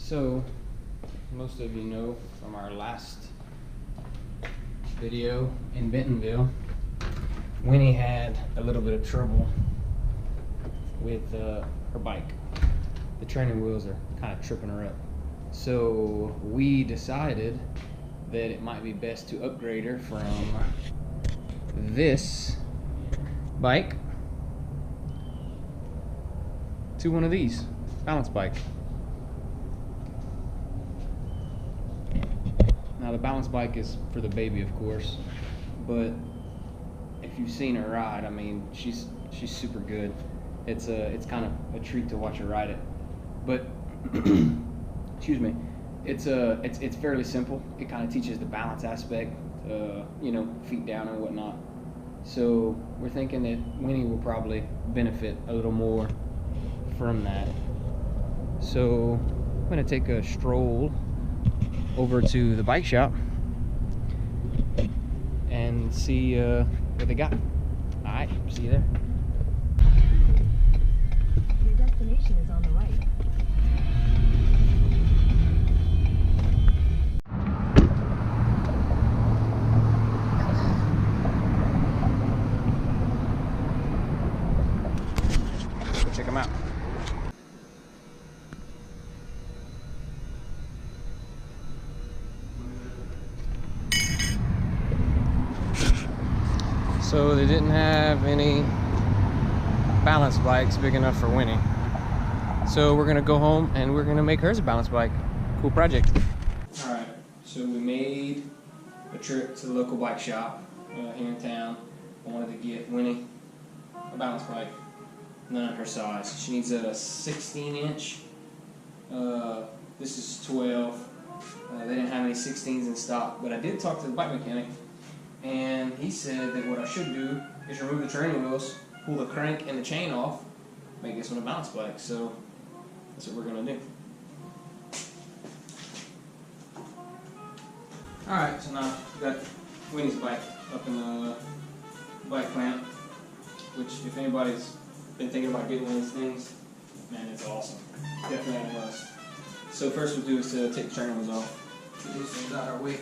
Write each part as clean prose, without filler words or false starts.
So, most of you know from our last video in Bentonville, Winnie had a little bit of trouble with her bike. The training wheels are kind of tripping her up. So we decided that it might be best to upgrade her from this bike to one of these, balance bike. Now the balance bike is for the baby, of course, but if you've seen her ride, I mean, she's super good. It's kind of a treat to watch her ride it. But excuse me, it's fairly simple. It kind of teaches the balance aspect, you know, feet down and whatnot. So we're thinking that Winnie will probably benefit a little more from that. So I'm gonna take a stroll over to the bike shop and see what they got. All right, see you there. Your destination is on the right. Let's go check them out. So they didn't have any balance bikes big enough for Winnie. So we're gonna go home and we're gonna make hers a balance bike. Cool project. All right, so we made a trip to the local bike shop here in town. I wanted to get Winnie a balance bike, none of her size. She needs a 16-inch. This is 12. They didn't have any 16s in stock, but I did talk to the bike mechanic, and he said that what I should do is remove the training wheels, pull the crank and the chain off, make this one a balance bike. So that's what we're gonna do. Alright, so now we got Winnie's bike up in the bike plant, which if anybody's been thinking about getting one of these things, man, it's awesome. Definitely a must. So first we'll do is to take the training wheels off. Get these things out of our way.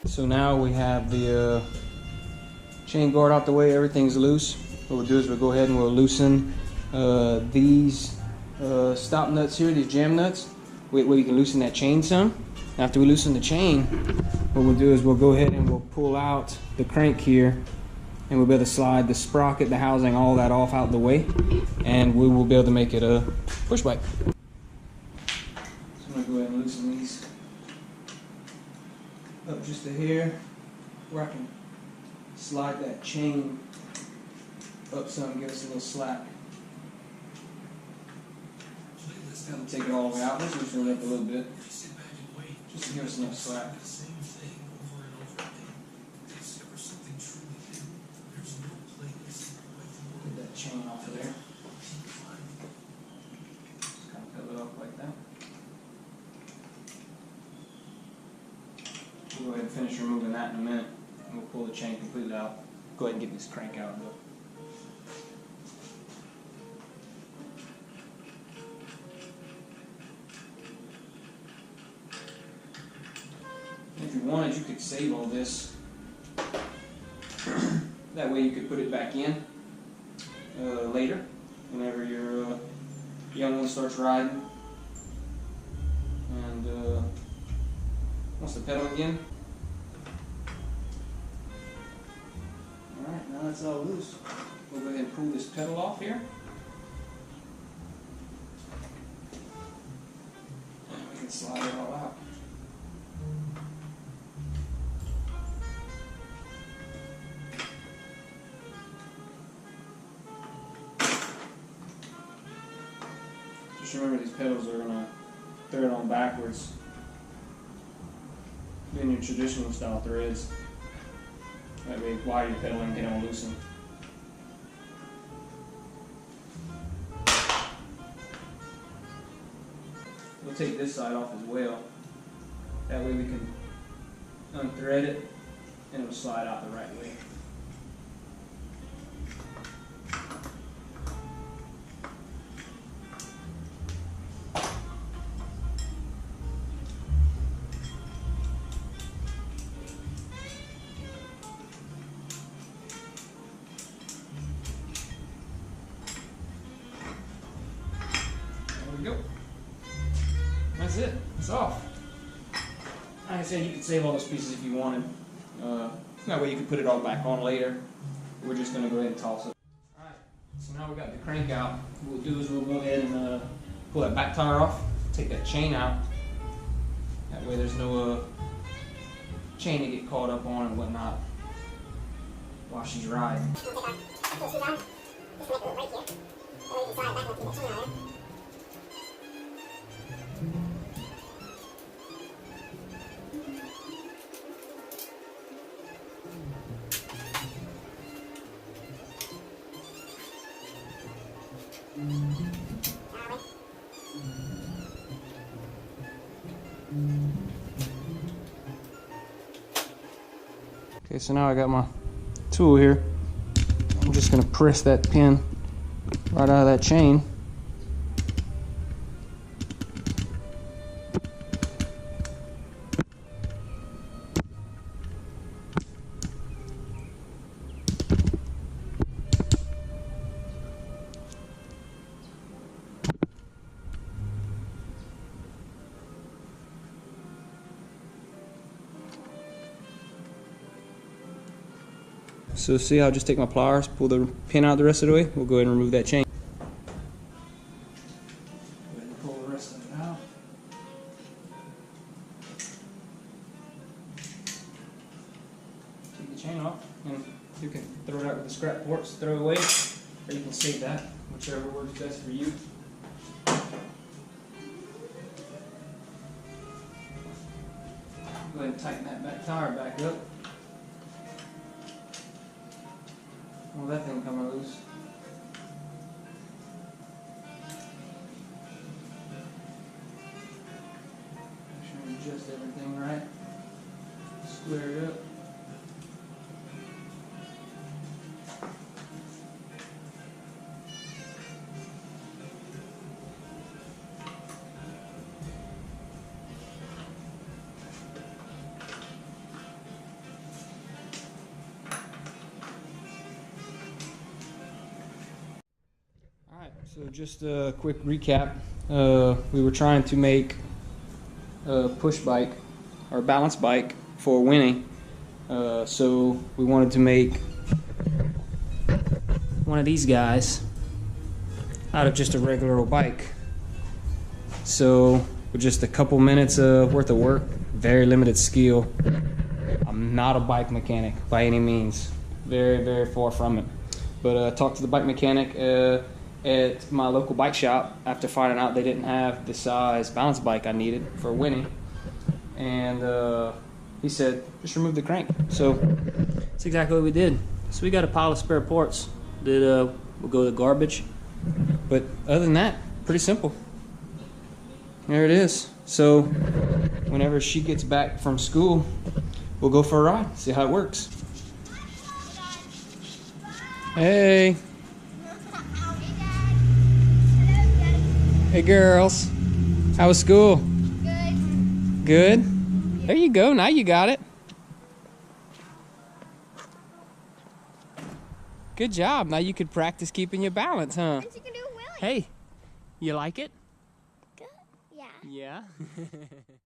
So now we have the chain guard out the way, everything's loose. What we'll do is we'll go ahead and we'll loosen these stop nuts here, these jam nuts, where you can loosen that chain some. After we loosen the chain, what we'll do is we'll go ahead and we'll pull out the crank here, and we'll be able to slide the sprocket, the housing, all that off out the way, and we will be able to make it a push bike. So I'm going to go ahead and loosen these up just a hair, where I can slide that chain up some, give us a little slack. I'm take it all the way out. Let's loosen it up a little bit, just to give us enough slack. Get that chain off of there. Just kind of peel it off like that. We'll go ahead and finish removing that in a minute, and we'll pull the chain completely out. Go ahead and get this crank out though. If you wanted, you could save all this. That way you could put it back in later, whenever your young one starts riding. And wants to pedal again. Alright, now that's all loose. We'll go ahead and pull this pedal off here. And we can slide it all out. Just remember these pedals are going to thread on backwards. in your traditional style threads. That way, while you're pedaling, they don't loosen. We'll take this side off as well. That way we can unthread it and it'll slide out the right way. There we go. That's it. It's off. Like I said, you could save all those pieces if you wanted. That way you can put it all back on later. We're just going to go ahead and toss it. Alright, so now we got the crank out. What we'll do is we'll go ahead and pull that back tire off, take that chain out. That way there's no chain to get caught up on and whatnot while she's riding. Okay, so now I got my tool here. I'm just going to press that pin right out of that chain. So see, I'll just take my pliers, pull the pin out the rest of the way. We'll go ahead and remove that chain. Go ahead and pull the rest of it out. Take the chain off, and you can throw it out with the scrap forks, throw it away, or you can save that, whichever works best for you. Go ahead and tighten that back tire back up. Well, that thing coming loose. Make sure you adjust everything right. Square it up. So just a quick recap. We were trying to make a push bike or balance bike for Winnie. So we wanted to make one of these guys out of just a regular old bike. So with just a couple minutes worth of work, very limited skill. I'm not a bike mechanic by any means. Very, very far from it. But I talked to the bike mechanic at my local bike shop after finding out they didn't have the size balance bike I needed for Winnie, and he said just remove the crank. So that's exactly what we did. So we got a pile of spare parts that will go to garbage, but other than that, pretty simple. There it is. So whenever she gets back from school, we'll go for a ride, see how it works. Hey. Hey girls, how was school? Good. Good? There you go, now you got it. Good job, now you could practice keeping your balance, huh? And you can do a wheelie. Hey, you like it? Good. Yeah. Yeah.